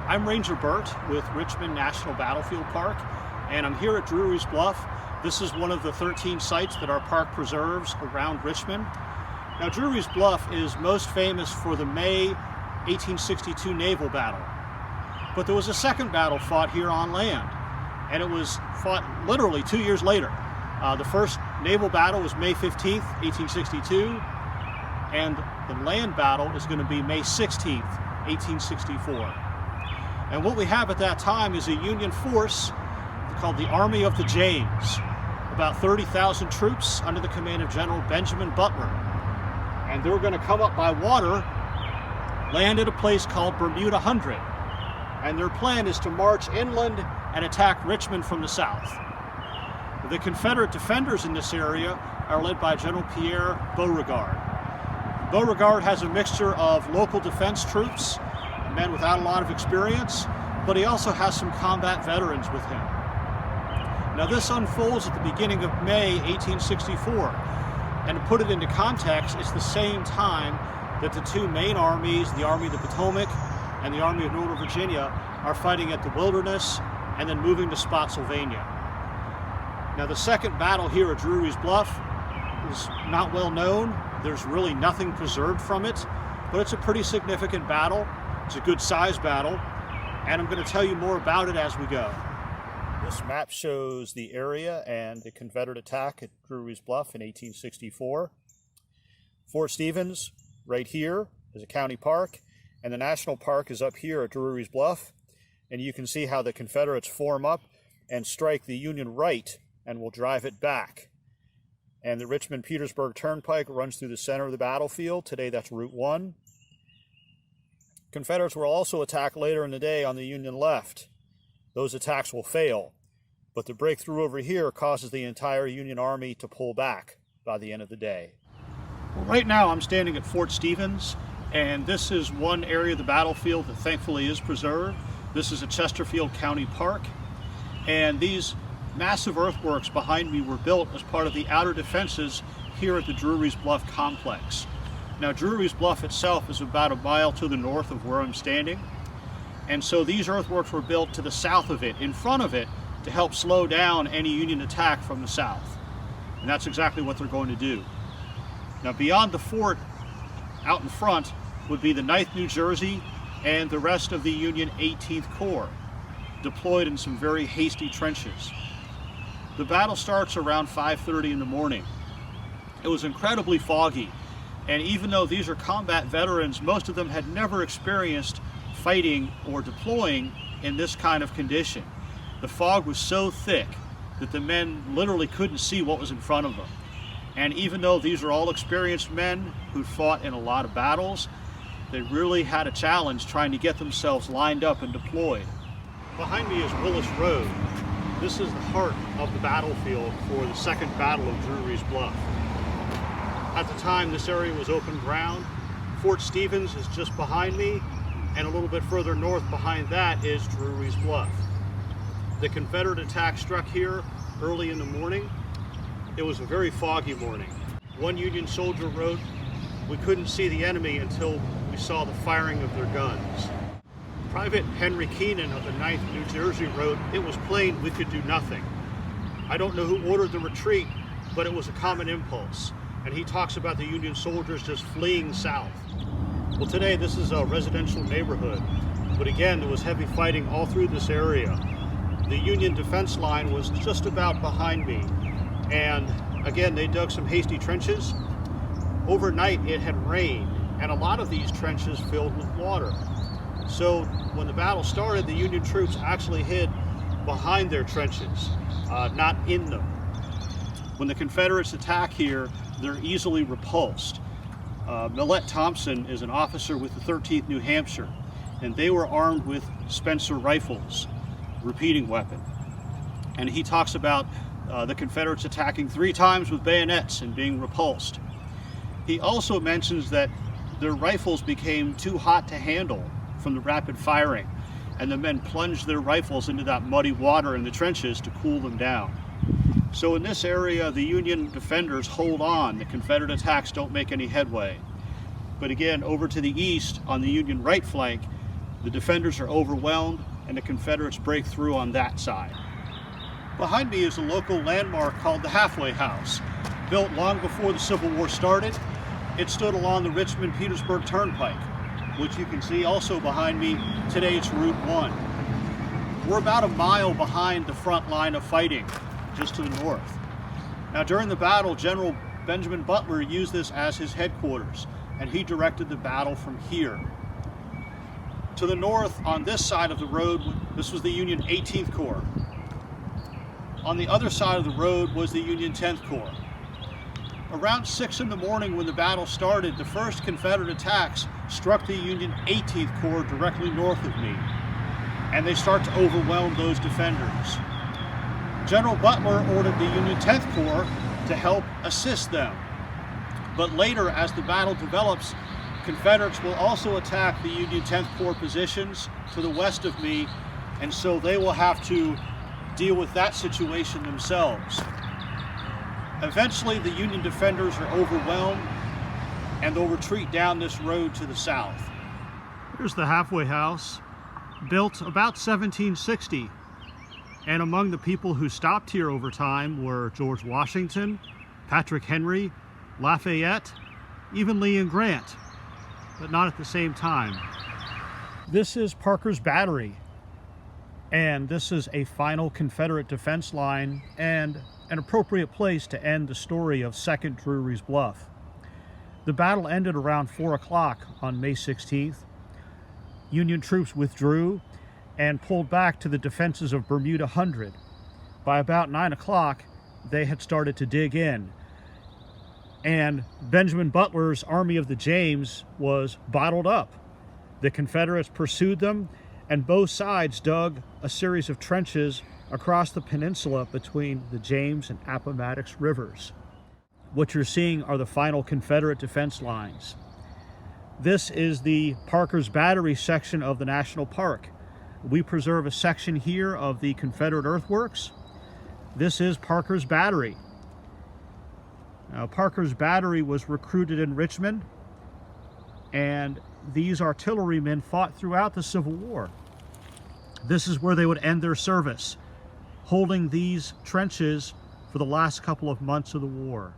I'm Ranger Bert with Richmond National Battlefield Park, and I'm here at Drewry's Bluff. This is one of the 13 sites that our park preserves around Richmond. Now, Drewry's Bluff is most famous for the May 1862 naval battle. But there was a second battle fought here on land, and it was fought literally 2 years later. The first naval battle was May 15th, 1862, and the land battle is going to be May 16th, 1864. And what we have at that time is a Union force called the Army of the James, about 30,000 troops under the command of General Benjamin Butler. And they were going to come up by water, land at a place called Bermuda Hundred. And their plan is to march inland and attack Richmond from the south. The Confederate defenders in this area are led by General Pierre Beauregard. Beauregard has a mixture of local defense troops, men without a lot of experience, but he also has some combat veterans with him. Now, this unfolds at the beginning of May 1864, and to put it into context, it's the same time that the two main armies, the Army of the Potomac and the Army of Northern Virginia, are fighting at the Wilderness and then moving to Spotsylvania. Now, the second battle here at Drewry's Bluff is not well known. There's really nothing preserved from it, but it's a pretty significant battle. It's a good sized battle, and I'm going to tell you more about it as we go. This map shows the area and the Confederate attack at Drewry's Bluff in 1864. Fort Stevens, right here, is a county park, and the national park is up here at Drewry's Bluff. And you can see how the Confederates form up and strike the Union right and will drive it back. And the Richmond-Petersburg Turnpike runs through the center of the battlefield. Today that's Route 1. Confederates will also attack later in the day on the Union left. Those attacks will fail, but the breakthrough over here causes the entire Union Army to pull back by the end of the day. Well, right now I'm standing at Fort Stevens, and this is one area of the battlefield that thankfully is preserved. This is a Chesterfield County Park, and these massive earthworks behind me were built as part of the outer defenses here at the Drewry's Bluff complex. Now, Drewry's Bluff itself is about a mile to the north of where I'm standing, and so these earthworks were built to the south of it, in front of it, to help slow down any Union attack from the south. And that's exactly what they're going to do. Now, beyond the fort, out in front, would be the 9th New Jersey and the rest of the Union 18th Corps, deployed in some very hasty trenches. The battle starts around 5:30 in the morning. It was incredibly foggy, and even though these are combat veterans, most of them had never experienced fighting or deploying in this kind of condition. The fog was so thick that the men literally couldn't see what was in front of them. And even though these are all experienced men who fought in a lot of battles, they really had a challenge trying to get themselves lined up and deployed. Behind me is Willis Road. This is the heart of the battlefield for the second battle of Drewry's Bluff. At the time, this area was open ground. Fort Stevens is just behind me, and a little bit further north behind that is Drewry's Bluff. The Confederate attack struck here early in the morning. It was a very foggy morning. One Union soldier wrote, "We couldn't see the enemy until we saw the firing of their guns." Private Henry Keenan of the 9th New Jersey wrote, "It was plain we could do nothing. I don't know who ordered the retreat, but it was a common impulse." And he talks about the Union soldiers just fleeing south. Well, today this is a residential neighborhood, but again, there was heavy fighting all through this area. The Union defense line was just about behind me, and again, they dug some hasty trenches. Overnight, it had rained, and a lot of these trenches filled with water. So when the battle started, the Union troops actually hid behind their trenches, not in them. When the Confederates attack here, they're easily repulsed. Millett Thompson is an officer with the 13th New Hampshire, and they were armed with Spencer rifles, repeating weapon. And he talks about the Confederates attacking 3 times with bayonets and being repulsed. He also mentions that their rifles became too hot to handle from the rapid firing, and the men plunged their rifles into that muddy water in the trenches to cool them down. So in this area, the Union defenders hold on. The Confederate attacks don't make any headway. But again, over to the east, on the Union right flank, The defenders are overwhelmed and the Confederates break through on that side. Behind me is a local landmark called the Halfway House. Built long before the Civil War started, it stood along the Richmond-Petersburg Turnpike, which you can see also behind me. Today it's Route 1. We're about a mile behind the front line of fighting, just to the north. Now during the battle, General Benjamin Butler used this as his headquarters, and he directed the battle from here. To the north, on this side of the road, this was the Union 18th Corps. On the other side of the road was the Union 10th Corps. Around 6 in the morning when the battle started, the first Confederate attacks struck the Union 18th Corps directly north of me, and they start to overwhelm those defenders. General Butler ordered the Union 10th Corps to help assist them. But later, as the battle develops, Confederates will also attack the Union 10th Corps positions to the west of me, and so they will have to deal with that situation themselves. Eventually, the Union defenders are overwhelmed, and they'll retreat down this road to the south. Here's the Halfway House, built about 1760. And among the people who stopped here over time were George Washington, Patrick Henry, Lafayette, even Lee and Grant, but not at the same time. This is Parker's Battery, and this is a final Confederate defense line and an appropriate place to end the story of 2nd Drewry's Bluff. The battle ended around 4 o'clock on May 16th. Union troops withdrew and pulled back to the defenses of Bermuda Hundred. By about 9 o'clock, they had started to dig in, and Benjamin Butler's Army of the James was bottled up. The Confederates pursued them, and both sides dug a series of trenches across the peninsula between the James and Appomattox rivers. What you're seeing are the final Confederate defense lines. This is the Parker's Battery section of the National Park. We preserve a section here of the Confederate earthworks. This is Parker's Battery. Now, Parker's Battery was recruited in Richmond, and these artillerymen fought throughout the Civil War. This is where they would end their service, holding these trenches for the last couple of months of the war.